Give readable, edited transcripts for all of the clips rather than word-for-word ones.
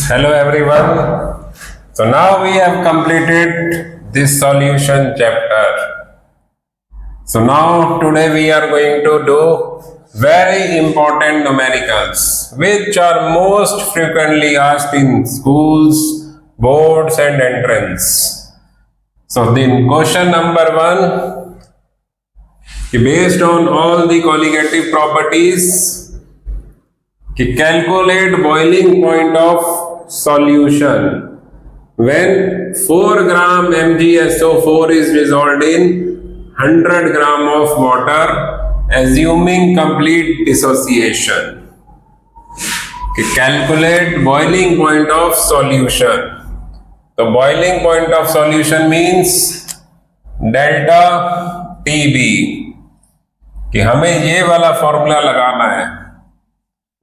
Hello everyone. So now we have completed this solution chapter. So now today we are going to do very important numericals which are most frequently asked in schools, boards and entrance. So then question number 1, based on all the colligative properties, calculate boiling point of solution when 4 gram MgSO4 is dissolved in 100 gram of water, assuming complete dissociation. Calculate boiling point of solution. The boiling point of solution means delta TB. कि हमें ये वाला formula लगाना है,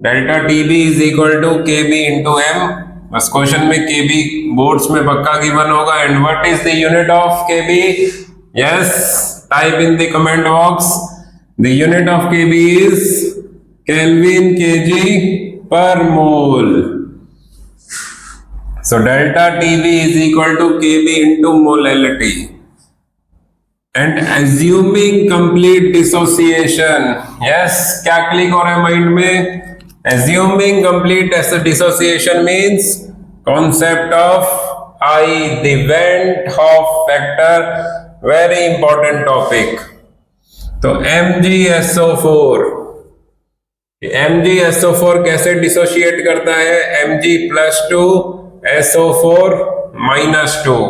delta TB is equal to K B into M. बस question में K B boards में पक्का गिवन होगा. And what is the unit of K B? Yes, type in the comment box. The unit of K B is kelvin kg per mole. So delta TB is equal to K B into molality. And assuming complete dissociation. Yes, क्या click हो रहा है mind में? Assuming complete dissociation means concept of I, the Van't Hoff factor, very important topic. तो MgSO4, MgSO4 कैसे dissociate करता है? Mg+2 SO4 -2.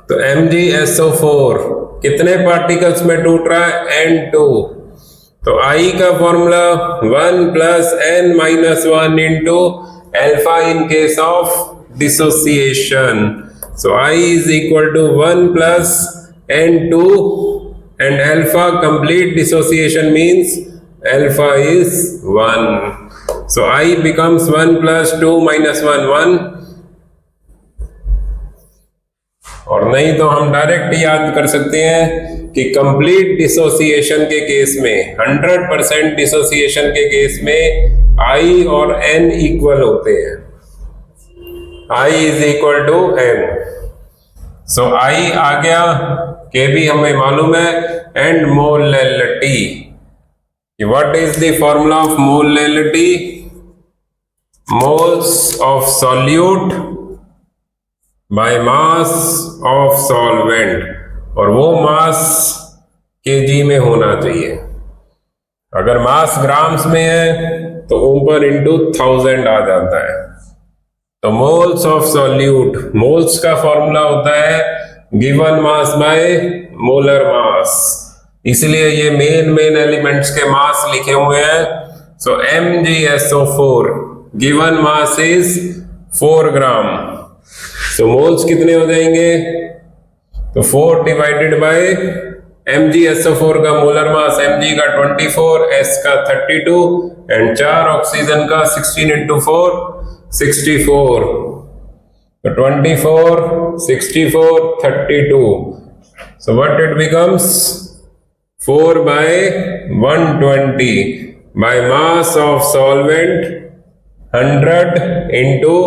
तो MgSO4 कितने पार्टिकल्स में टूट रहा है? N2. तो I का formula 1 + n-1 into alpha in case of dissociation. So I is equal to 1 + n2 and alpha complete dissociation means alpha is 1. So I becomes 1 + 2 - 1 1. और नहीं तो हम डायरेक्ट याद कर सकते हैं कि कंप्लीट डिसोसिएशन के केस में, 100% डिसोसिएशन के केस में I और N इक्वल होते हैं. I is equal to N. So I आ गया, के भी हमें मालूम है, and molality. What is the formula of molality? Moles of solute by mass of solvent. और वो मास केजी में होना चाहिए. अगर मास ग्राम्स में है तो ऊपर इंटू 1000 आ जाता है. तो मोल्स ऑफ सॉल्यूट, मोल्स का फॉर्मूला होता है गिवन मास बाय मोलर मास. इसलिए ये मेन एलिमेंट्स के मास लिखे हुए हैं. सो MgSO4 given mass is 4 gram. So moles कितने हो जाएंगे? तो 4 डिवाइडेड बाय MgSO4 का मोलर मास, Mg का 24, S का 32 एंड 4 ऑक्सीजन का 16 इंटू 4 64. तो 24 64 32. So what it becomes? 4 by 120 by mass of solvent 100 into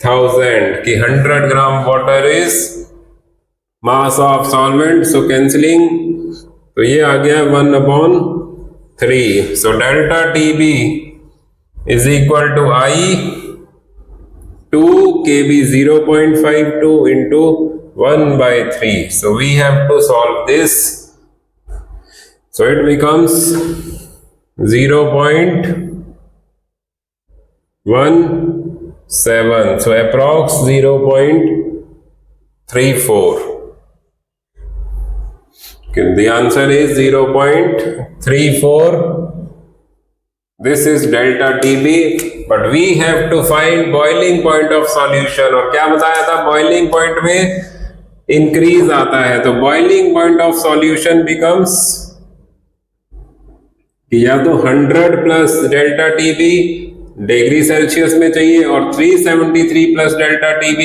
1000 कि 100 gram water is mass of solvent. So cancelling, तो ये आ गया 1/3. So delta TB is equal to I 2 kb 0.52 into 1/3. So we have to solve this. So it becomes 0.17. So approx 0.34. The answer is 0.34. This is delta TB, but we have to find boiling point of solution. और क्या बताया था? boiling point में increase आता है. तो boiling point of solution becomes या तो 100 plus delta TB degree Celsius में चाहिए, और 373 प्लस डेल्टा TB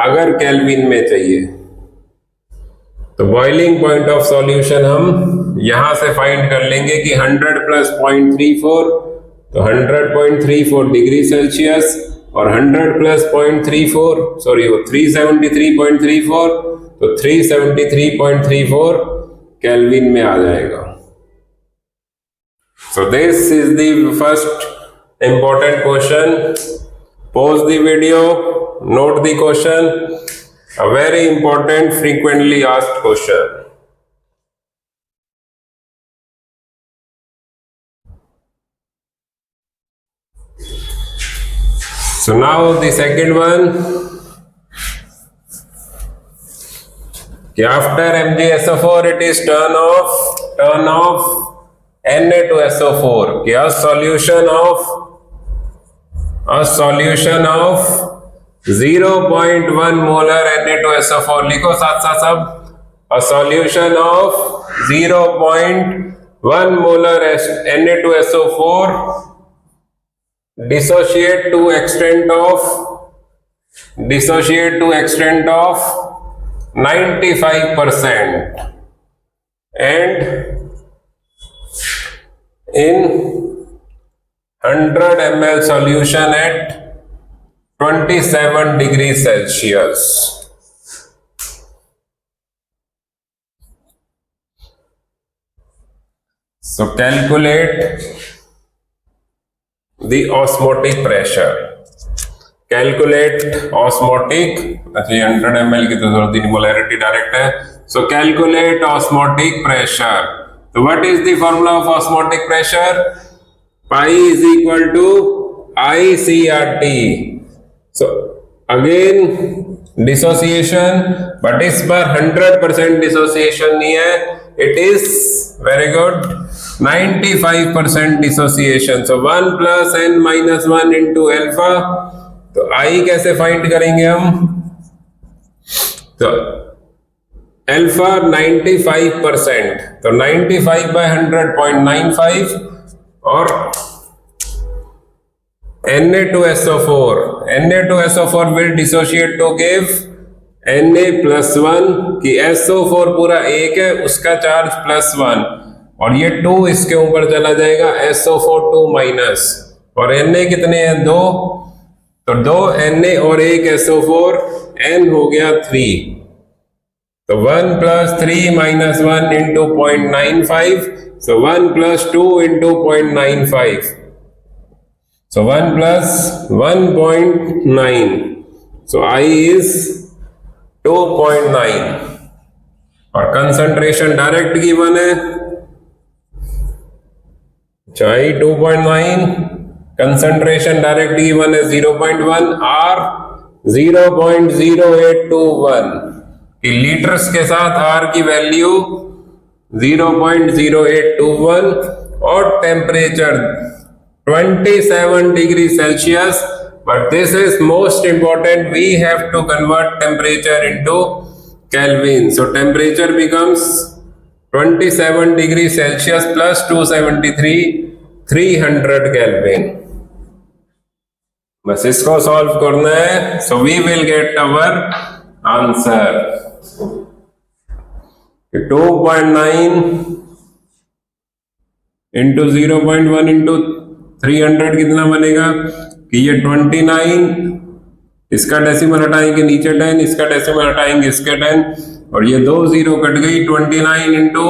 अगर केल्विन में चाहिए. तो बॉइलिंग पॉइंट ऑफ सॉल्यूशन हम यहां से फाइंड कर लेंगे कि 100 + 0.34 तो 100.34 डिग्री सेल्सियस और 100 प्लस 0.34 सॉरी वो 373.34 तो 373.34 केल्विन में आ जाएगा। So this is the first important question. Pause the video, note the question. A very important frequently asked question. So now the second one, after MgSO4 it is turn off Na2SO4. A solution of 0.1 molar Na2SO4 लिखो साथ साथ सब। A solution of 0.1 molar Na2SO4 dissociate to extent of 95% and in 100 ml solution at 27 degrees Celsius. So calculate the osmotic pressure. Calculate osmotic, अच्छा 100 ml की तो जरूरत नहीं, molarity direct है। So calculate osmotic pressure. So what is the formula of osmotic pressure? Pi is equal to ICRT. So again dissociation, but इस बार 100% dissociation नहीं है, it is very good 95% dissociation. So 1 plus n minus 1 into alpha. तो I कैसे find करेंगे हम? तो alpha 95%, तो 95 by 100.95 और Na2SO4 will dissociate to give Na+1 कि SO4 पूरा एक है, उसका चार्ज +1 और ये 2 इसके ऊपर चला जाएगा, SO4 2 माइनस, और Na कितने हैं? 2, तो 2 Na और 1 SO4, N हो गया 3, तो 1 plus 3 minus 1 into 0.95, so 1 plus 2 into 0.95, so 1 plus 1.9, so I is 2.9 और कंसंट्रेशन डायरेक्ट गिवन है, I 2.9, कंसंट्रेशन डायरेक्ट गिवन है 0.1, R 0.0821 कि लीटर्स के साथ R की वैल्यू 0.0821 और temperature 27 degree Celsius, but this is most important, we have to convert temperature into Kelvin. So temperature becomes 27 degree Celsius plus 273, 300 Kelvin. बस इसको solve करना है, so we will get our answer. 2.9 into 0.1 into 300 कितना बनेगा कि ये 29, इसका decimal हटाएंगे नीचे 10, इसका डेसिमल हटाएंगे इसके 10 और ये 2 0 कट गई, 29 इंटू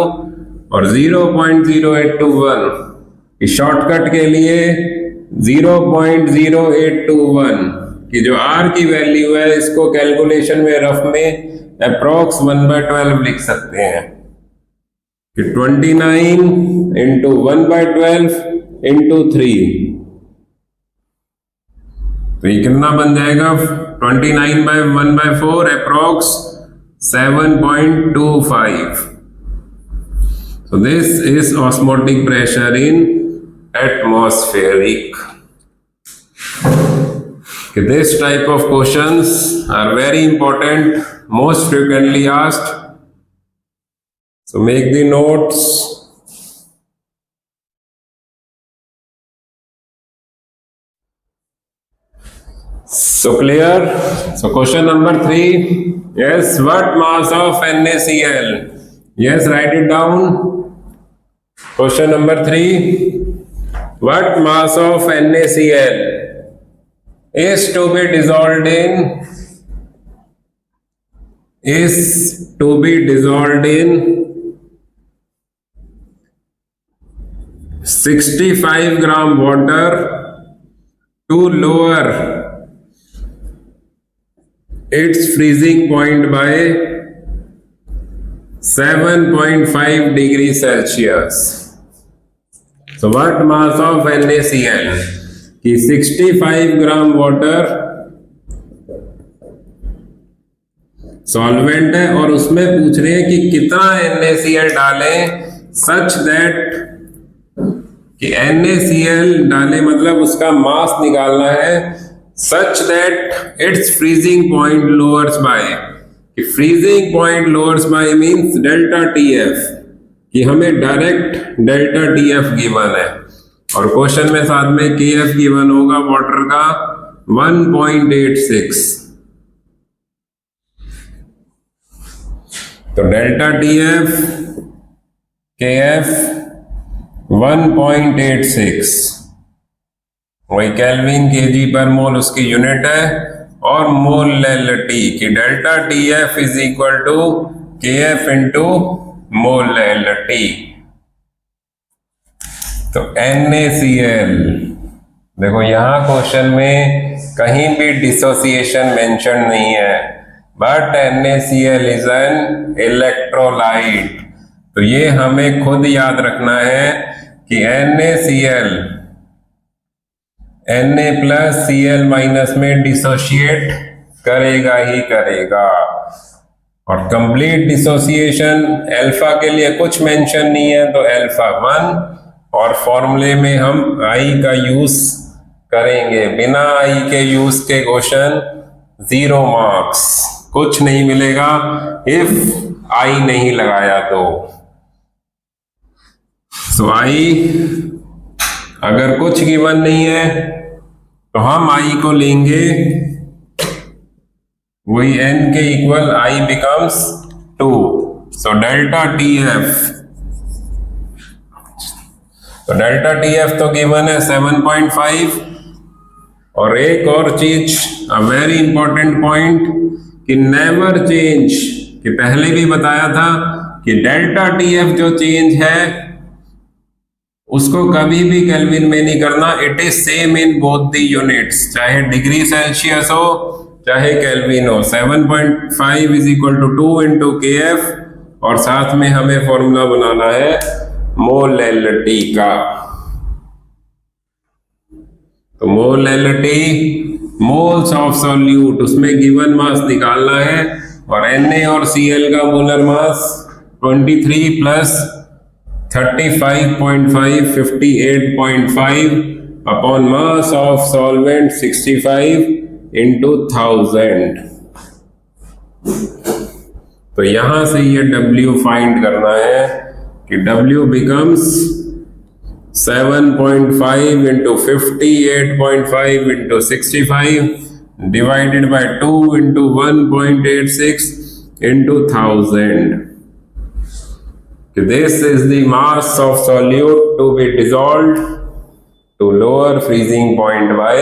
और 0.0821 इस शॉर्टकट के लिए 0.0821 की जो R की वैल्यू है, इसको कैलकुलेशन में रफ में अप्रोक्स 1/12 लिख सकते हैं कि 29 इंटू 1/12 इंटू 3, तो ये कितना बन जाएगा? 29 by 1/4 approx 7.25. So this is osmotic pressure in atmospheric. This type of questions are very important, most frequently asked. So make the notes. So clear? So question number 3. Yes, what mass of NaCl? Yes, write it down. Question number 3. What mass of NaCl is to be dissolved in 65 gram water to lower its freezing point by 7.5 degrees Celsius. So what mass of NaCl कि 65 gram water solvent है और उसमें पूछ रहे हैं कि कितना NaCl डालें सच दैट कि NaCl डालें मतलब उसका मास निकालना है such that its freezing point lowers by freezing point lowers by means delta TF कि हमें डायरेक्ट डेल्टा TF गिवन है और क्वेश्चन में साथ में KF गिवन होगा वाटर का 1.86 तो डेल्टा TF KF 1.86 वही केल्विन केजी पर मोल उसकी यूनिट है और मोलैलिटी कि delta TF is equal to KF into molality. तो NaCl देखो यहां क्वेश्चन में कहीं भी डिसोसिएशन मेंशन नहीं है but NaCl is an electrolyte. तो ये हमें खुद याद रखना है कि NaCl Na plus Cl minus में डिसोशिएट करेगा ही करेगा और कंप्लीट डिसोसिएशन अल्फा के लिए कुछ मेंशन नहीं है तो अल्फा 1 और फॉर्मूले में हम I का यूज करेंगे। बिना I के यूज के क्वेश्चन 0 मार्क्स, कुछ नहीं मिलेगा इफ I नहीं लगाया तो। सो I अगर कुछ गिवन नहीं है तो हम I को लेंगे वही N के equal I becomes 2। So delta TF तो डेल्टा TF तो गिवन है 7.5 और एक और चीज अ वेरी इंपॉर्टेंट पॉइंट कि नेवर चेंज कि पहले भी बताया था कि डेल्टा TF जो चेंज है उसको कभी भी केल्विन में नहीं करना। It is same in both the units चाहे डिग्री सेल्सियस हो चाहे केल्विन हो। 7.5 is equal to 2 into KF और साथ में हमें फॉर्मूला बनाना है मोलैलिटी का। तो मोलैलिटी मोल्स ऑफ सॉल्यूट उसमें गिवन मास निकालना है और Na और Cl का molar mass 23 plus 35.5 58.5 upon mass of solvent 65 into 1000। तो यहां से ये W फाइंड करना है कि W becomes 7.5 into 58.5 into 65 divided by 2 into 1.86 into 1000। This is the mass of solute to be dissolved to lower freezing point by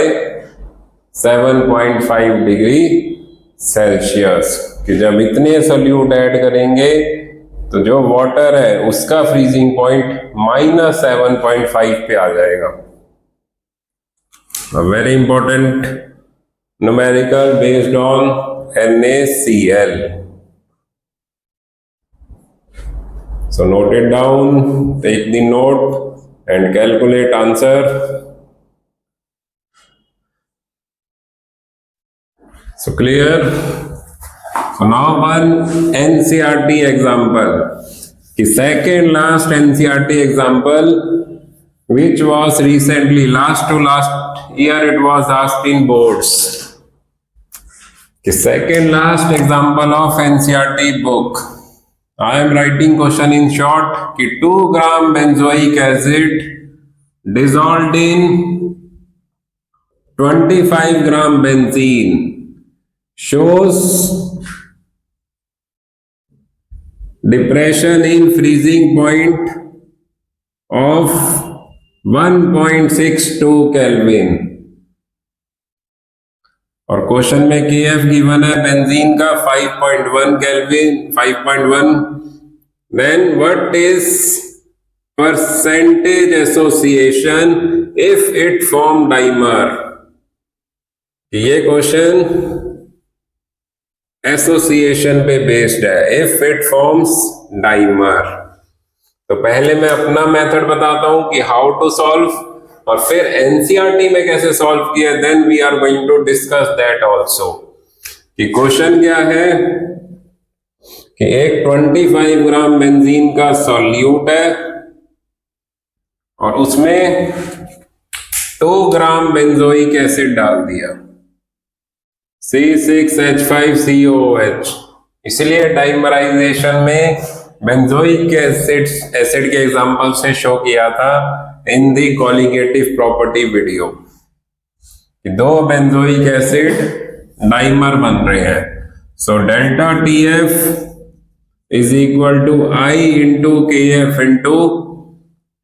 7.5 degree Celsius कि जब इतने सोल्यूट ऐड करेंगे तो जो वाटर है उसका फ्रीजिंग पॉइंट -7.5 पे आ जाएगा। Very important numerical based on NaCl। So note it down, take the note and calculate answer. So clear? So now one NCERT example. The second last NCERT example which was recently last year it was asked in boards. The second last example of NCERT book. I am writing question in short कि 2 gram benzoic acid dissolved in 25 gram benzene shows depression in freezing point of 1.62 kelvin. और question में KF given है benzene का 5.1 kelvin 5.1। Then what is percentage association if it form dimer. ये question association पे based है, if it forms dimer. तो पहले मैं अपना मेथड बताता हूं कि हाउ टू सॉल्व, और फिर एनसीईआरटी में कैसे सॉल्व किया, then we are going to discuss that also. कि क्वेश्चन क्या है कि एक 25 ग्राम बेंजीन का सॉल्यूट है और उसमें 2 ग्राम बेंजोइक एसिड डाल दिया, C6H5COOH। इसलिए डाइमराइजेशन में बेंजोइक एसिड के एग्जांपल से शो किया था in the colligative property video कि 2 बेंजोइक एसिड डाइमर बन रहे हैं। So delta TF is equal to I into KF into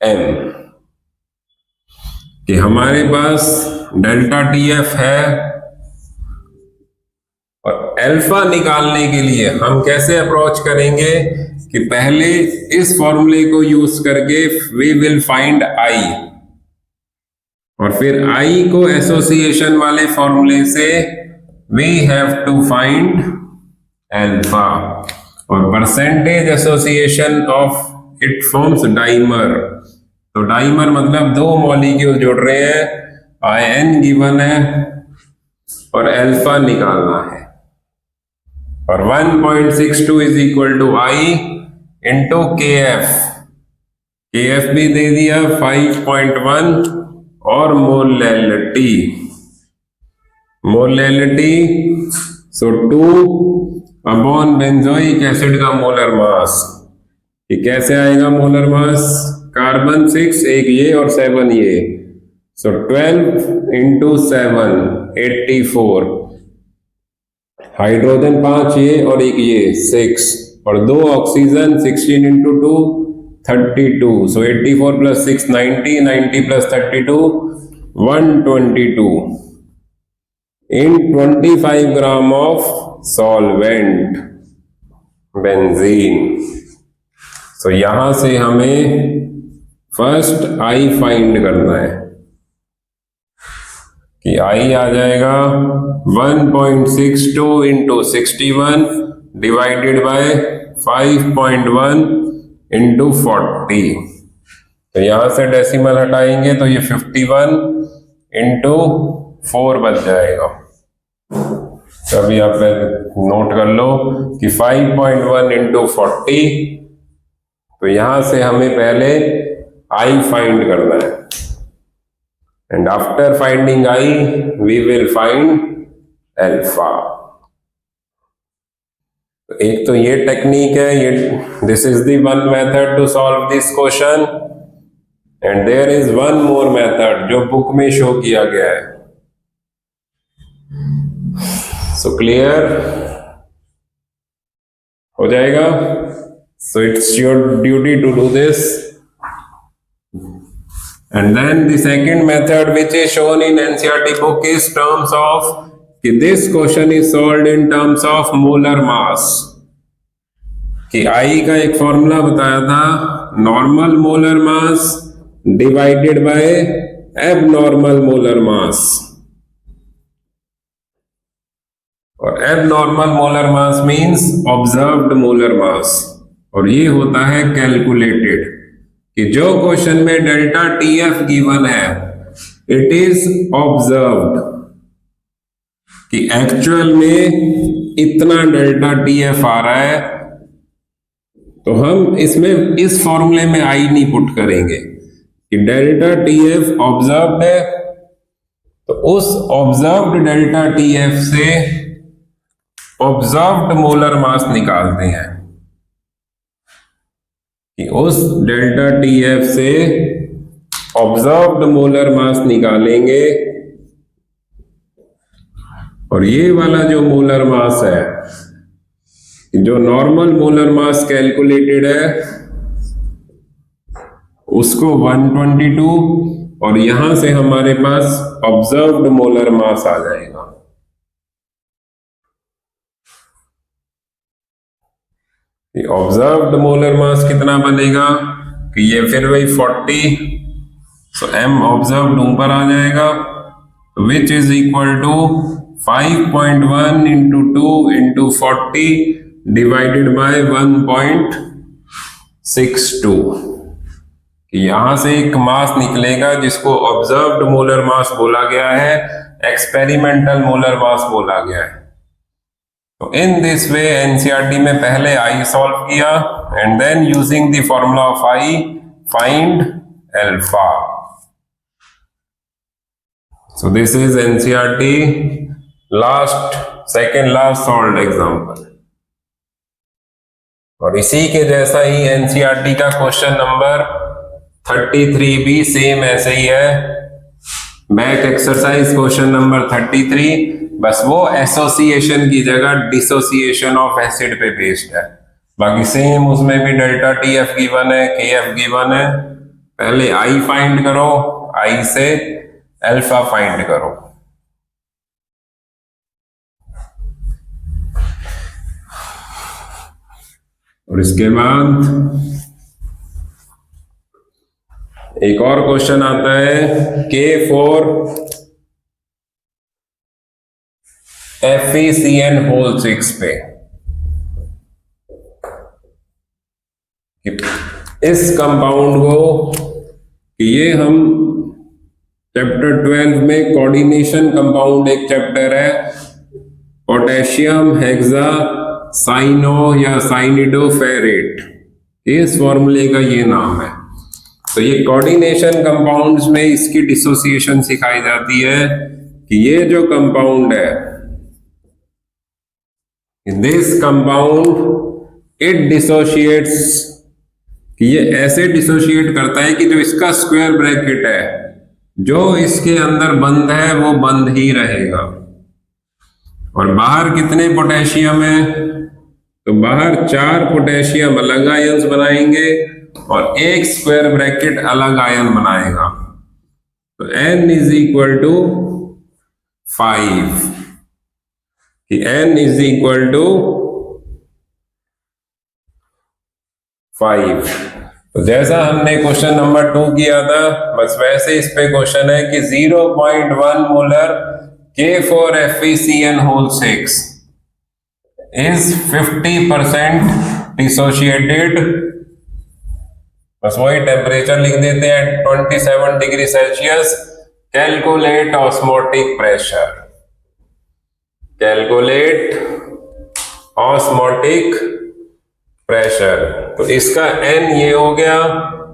M। कि हमारे पास डेल्टा TF है और अल्फा निकालने के लिए हम कैसे अप्रोच करेंगे कि पहले इस फॉर्मूले को यूज करके वी विल फाइंड I, और फिर I को एसोसिएशन वाले फॉर्मूले से we have to find alpha, और percentage association of it forms dimer. तो डाइमर मतलब 2 मॉलिक्यूल जुड़ रहे हैं, IN गिवन है और अल्फा निकालना है। और 1.62 is equal to I into KF। KF भी दे दिया 5.1 और molality so 2 upon benzoic acid का मोलर मास। ये कैसे आएगा मोलर मास, कार्बन 6 एक ये और 7 ये, सो 12 इंटू 7 84, हाइड्रोजन 5 ये और एक ये 6, और 2 oxygen 16 into 2 32, so 84 plus 6 90, 90 plus 32 122 in 25 gram of solvent benzene. So यहां से हमें फर्स्ट I फाइंड करना है कि I आ जाएगा 1.62 इंटू 61 डिवाइडेड बाय 5.1 इंटू 40। तो यहां से डेसिमल हटाएंगे तो ये 51 इंटू 4 बच जाएगा। तो अभी आप नोट कर लो कि 5.1 इंटू 40। तो यहां से हमें पहले I फाइंड करना है, and after finding I we will find alpha. एक तो ये टेक्निक है, ये this is the one method to solve this question, and there is one more method जो बुक में शो किया गया है। सो क्लियर हो जाएगा। So it's your duty to do this, and then the second method which is shown in NCERT book is terms of कि this question is solved in terms of molar mass। कि I का एक formula बताया था, normal molar mass divided by abnormal molar mass, और abnormal molar mass means observed molar mass, और ये होता है कैलकुलेटेड। कि जो क्वेश्चन में डेल्टा TF गिवन है इट इज ऑब्जर्व्ड, कि एक्चुअल में इतना डेल्टा TF आ रहा है, तो हम इसमें इस फॉर्मूले में I नहीं पुट करेंगे कि डेल्टा TF ऑब्जर्व्ड है, तो उस ऑब्जर्व्ड डेल्टा TF से ऑब्जर्व्ड मोलर मास निकालते हैं। कि उस डेल्टा TF से ऑब्जर्व्ड मोलर मास निकालेंगे, और ये वाला जो मोलर मास है, जो नॉर्मल मोलर मास कैलकुलेटेड है, उसको 122 और यहां से हमारे पास ऑब्जर्व्ड मोलर मास आ जाएगा। ऑब्जर्व्ड मोलर मास कितना बनेगा कि ये फिर वही 40, सो m ऑब्जर्व्ड ऊपर आ जाएगा, which is equal to 5.1 into 2 into 40 divided by 1.62। यहां से एक मास निकलेगा जिसको ऑब्जर्व्ड मोलर मास बोला गया है, एक्सपेरिमेंटल मोलर मास बोला गया है। तो इन दिस वे एनसीईआरटी में पहले आई सॉल्व किया and then using the formula of I find alpha. So this is NCERT second last solved example. और इसी के जैसा ही एनसीईआरटी का क्वेश्चन नंबर 33 भी सेम ऐसे ही है, बैक एक्सरसाइज क्वेश्चन नंबर 33, बस वो एसोसिएशन की जगह डिसोसिएशन ऑफ एसिड पे बेस्ड है। बाकी सेम उसमें भी डेल्टा टी एफ गिवन है, के एफ गिवन है। पहले आई फाइंड करो, आई से अल्फा फाइंड करो। और इसके बाद एक और क्वेश्चन आता है K4 FeCN6 पे। इस कंपाउंड को कि ये हम चैप्टर 12 में कोऑर्डिनेशन कंपाउंड एक चैप्टर है, पोटेशियम हेक्सा साइनो या साइनिडोफेरेट, इस फॉर्मूले का ये नाम है। तो ये कोऑर्डिनेशन कंपाउंड्स में इसकी डिसोसिएशन सिखाई जाती है कि ये जो कंपाउंड है, दिस कंपाउंड इट डिसोशिएट्स, कि ये ऐसे डिसोशिएट करता है कि जो इसका स्क्वायर ब्रैकेट है, जो इसके अंदर बंद है वो बंद ही रहेगा। और बाहर कितने पोटेशियम है, तो बाहर 4 पोटेशियम अलग आयंस बनाएंगे और एक स्क्वायर ब्रैकेट अलग आयन बनाएगा। तो n इज इक्वल टू 5, कि n इज इक्वल टू 5। तो जैसा हमने क्वेश्चन नंबर 2 किया था, बस वैसे इस पे क्वेश्चन है कि 0.1 molar K4 FeCN6 is 50% dissociated, बस वही टेम्परेचर लिख देते हैं 27 degree Celsius. Calculate osmotic pressure, calculate osmotic pressure. तो इसका n ये हो गया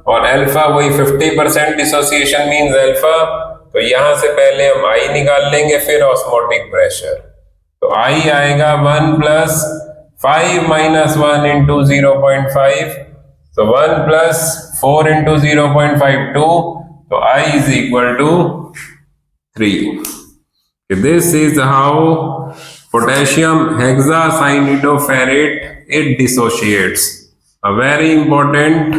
और अल्फा वही 50% डिसोसिएशन मींस अल्फा। तो यहां से पहले हम आई निकाल लेंगे, फिर ऑस्मोटिक प्रेशर। तो आई आएगा 1 प्लस 5 माइनस 1 इंटू 0.5, तो 1 प्लस 4 इंटू 0.52, तो I is equal to 3. This is how potassium hexacyanidopherate it dissociates. A very important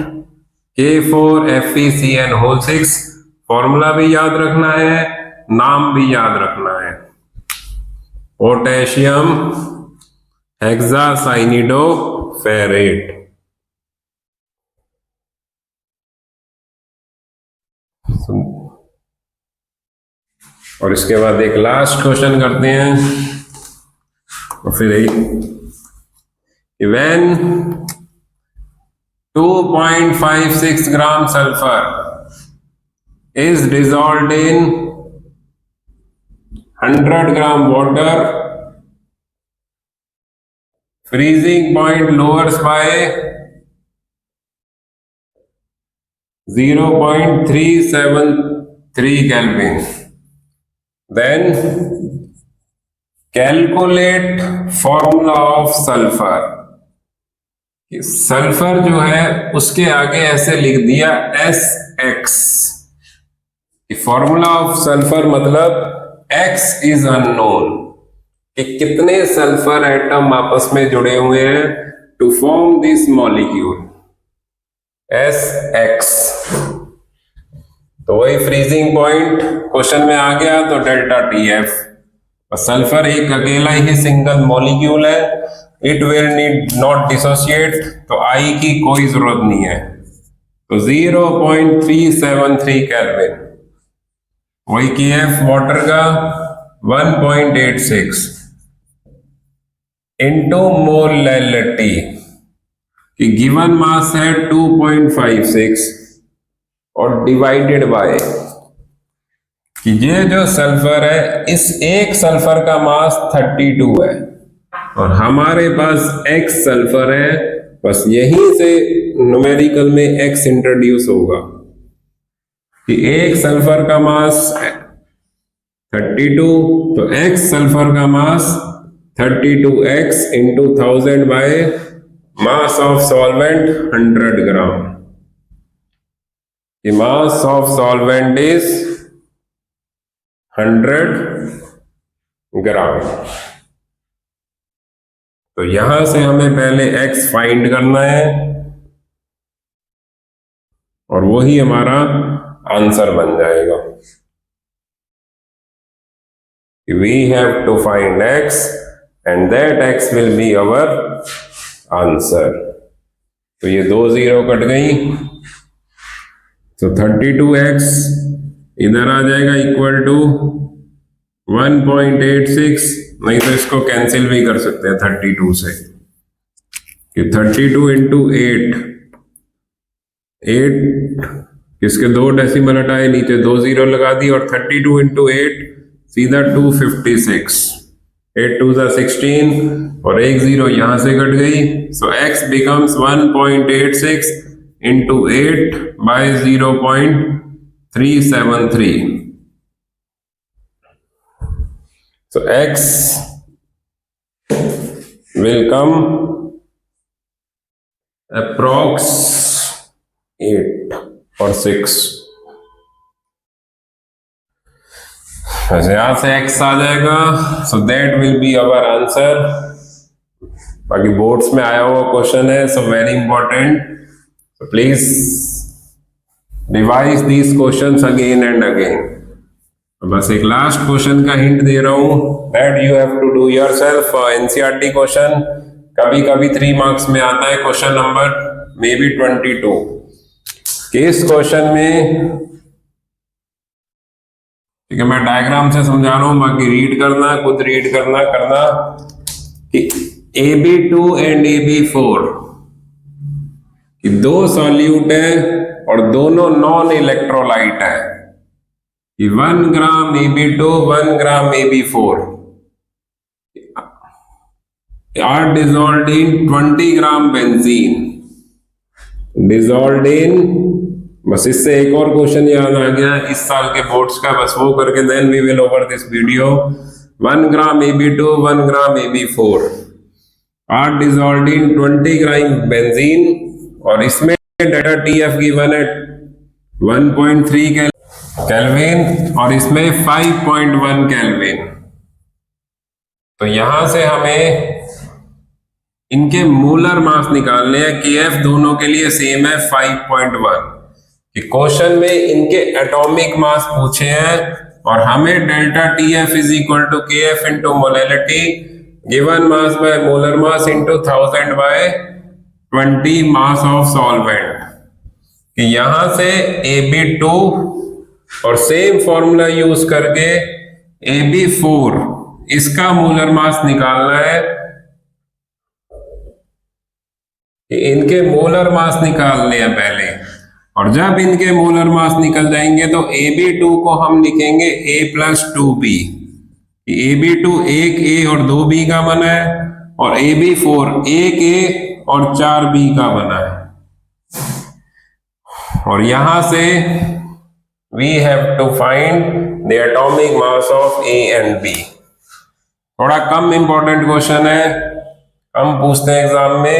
K4 FeCN6 formula भी याद रखना है, नाम भी याद रखना है, पोटेशियम हेक्सासाइनिडोफेरेट। और इसके बाद एक लास्ट क्वेश्चन करते हैं और फिर when 2.56 gram sulphur is dissolved in 100 gram water, freezing point lowers by 0.373 Kelvin. Then calculate formula of sulfur. Sulphur जो है उसके आगे ऐसे लिख दिया SX। फॉर्मूला ऑफ सल्फर मतलब X इज अननोन, कि कितने सल्फर एटम आपस में जुड़े हुए हैं to form this molecule SX। तो वही फ्रीजिंग पॉइंट क्वेश्चन में आ गया, तो डेल्टा टी एफ। सल्फर एक अकेला ही सिंगल मॉलिक्यूल है, it will need not dissociate, तो आई की कोई जरूरत नहीं है। तो 0.373 केल्विन। वही के एफ वाटर का 1.86 इंटू मोलैलिटी कि गिवन मास है 2.56 और डिवाइडेड बाय कि ये जो सल्फर है, इस एक सल्फर का मास 32 है और हमारे पास x सल्फर है, बस यहीं से न्यूमेरिकल में x इंट्रोड्यूस होगा कि एक सल्फर का मास 32, तो x सल्फर का मास 32x into 1000 bye mass of solvent 100 gram. The mass of solvent is 100 ग्राम। तो यहां से हमें पहले x फाइंड करना है और वही हमारा आंसर बन जाएगा। We have to find x and that x will be our answer। तो ये 2 0 कट गई, तो 32x इधर आ जाएगा इक्वल टू 1.86, नहीं तो इसको कैंसिल भी कर सकते हैं 32 से कि 32 इंटू 8 किसके 2 डेसिमल हटाए, नीचे 2 0 लगा दी, और 32 इंटू 8 सीधा 256, 8 2 16 और 1 0 यहां से कट गई। So x becomes 1.86 into 8 by 0.373। So x will come approx 8 or 6। यहां से x आ जाएगा, so that will be our answer। बाकी बोर्ड्स में आया हुआ क्वेश्चन है, so very important, so please revise these questions again and again। बस एक लास्ट क्वेश्चन का हिंट दे रहा हूं, that you have to do yourself. NCERT question कभी कभी 3 मार्क्स में आता है, क्वेश्चन नंबर मे बी 22 कि इस क्वेश्चन में, ठीक है मैं डायग्राम से समझा रहा हूं, बाकी रीड करना, खुद रीड करना कि AB2 एंड AB4 कि 2 सॉल्यूट है और दोनों नॉन इलेक्ट्रोलाइट है। 1 gram AB2 1 gram AB4 are dissolved in 20 gram benzene, dissolved in, बस इससे एक और क्वेश्चन याद आ गया इस साल के बोर्ड्स का, बस वो करके then we will over this video. 1 gram AB2 1 gram AB4 are dissolved in 20 gram benzene, और इसमें डेटा TF गिवन है 1.3 केल्विन और इसमें 5.1 केल्विन। तो यहां से हमें इनके मोलर मास निकालने हैं। KF दोनों के लिए सेम है 5.1 कि क्वेश्चन में इनके एटॉमिक मास पूछे हैं और हमें delta TF is equal to KF into molality given mass by molar mass into 1000 by 20 mass of solvent. कि यहां से AB2 और सेम फॉर्मूला यूज करके AB4 इसका मोलर मास निकालना है। इनके मोलर मास निकालने हैं पहले, और जब इनके मोलर मास निकल जाएंगे तो AB2 को हम लिखेंगे A+2B। AB2 1 A और 2 B का बना है और AB4 1 A और 4 B का बना है। और यहां से we have to find the atomic mass of A and B। थोड़ा कम इंपॉर्टेंट क्वेश्चन है, कम पूछते हैं एग्जाम में।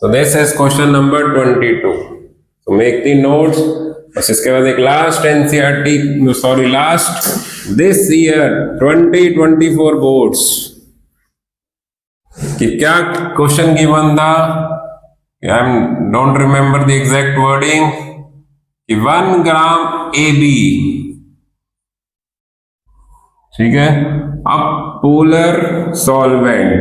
So this is question number 22। So make the notes। बस इसके बाद एक last NCERT, sorry last this year 2024 boards कि क्या क्वेश्चन गिवन था, I don't remember the exact wording, कि 1 ग्राम AB, ठीक है। अब पोलर सॉल्वेंट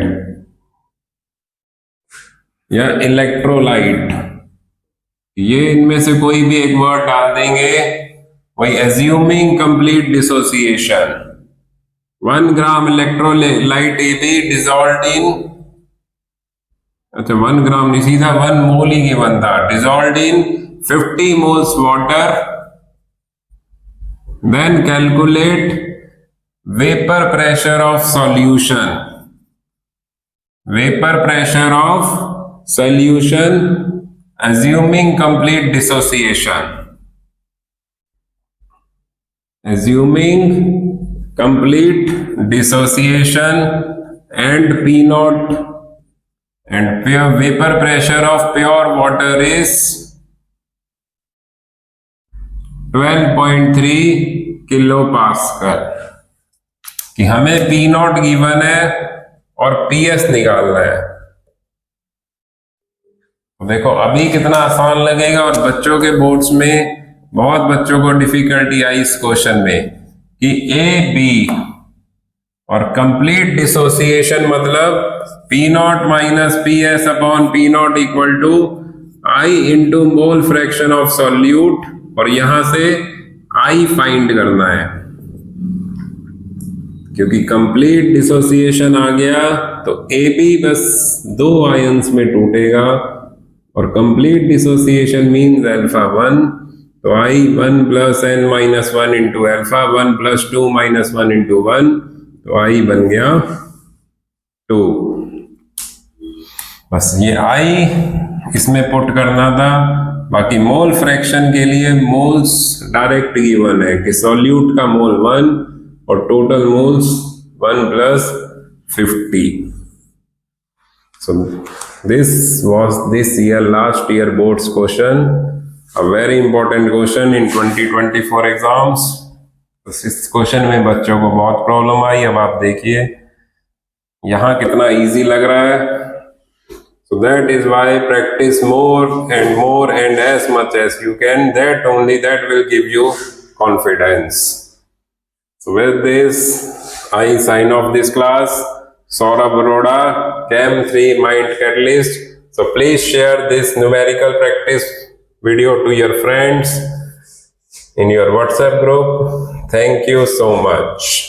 या इलेक्ट्रोलाइट, ये इनमें से कोई भी एक वर्ड डाल देंगे, वही assuming complete dissociation. 1 gram electrolyte AB dissolve in, अच्छा 1 ग्राम नहीं, सीधा 1 मोल ही गिवन था, dissolve in 50 moles water, then calculate vapour pressure of solution, vapour pressure of solution assuming complete dissociation, assuming complete dissociation, and P naught and pure vapor pressure of pure water is 12.3 kilopascal, कि हमें P naught given है और PS निकालना है। देखो अभी कितना आसान लगेगा, और बच्चों के बोर्ड्स में बहुत बच्चों को डिफिकल्टी आई इस क्वेश्चन में कि ए बी और कंप्लीट डिसोसिएशन मतलब P not minus P S upon P not equal to I into mole fraction of solute, और यहां से आई फाइंड करना है, क्योंकि कंप्लीट डिसोसिएशन आ गया तो ए बी बस 2 आयंस में टूटेगा, और कंप्लीट डिसोसिएशन मीन्स अल्फा 1, तो आई 1 plus n minus 1 into alpha, 1 plus 2 minus 1 into 1, तो आई बन गया 2। बस ये आई इसमें पुट करना था। बाकी मोल फ्रैक्शन के लिए मोल्स डायरेक्ट गिवन है कि सॉल्यूट का मोल 1 और total moles 1 plus 50। So this was this year last year boards question, a very important question in 2024 exams। तो इस क्वेश्चन में बच्चों को बहुत प्रॉब्लम आई। अब आप देखिए यहाँ कितना इजी लग रहा है। So that is why practice more and as much as you can, that only that will give you confidence। So with this I sign off this class। Saurabh Arora, Chem 3 Mind Catalyst। So please share this numerical practice video to your friends in your WhatsApp group। Thank you so much।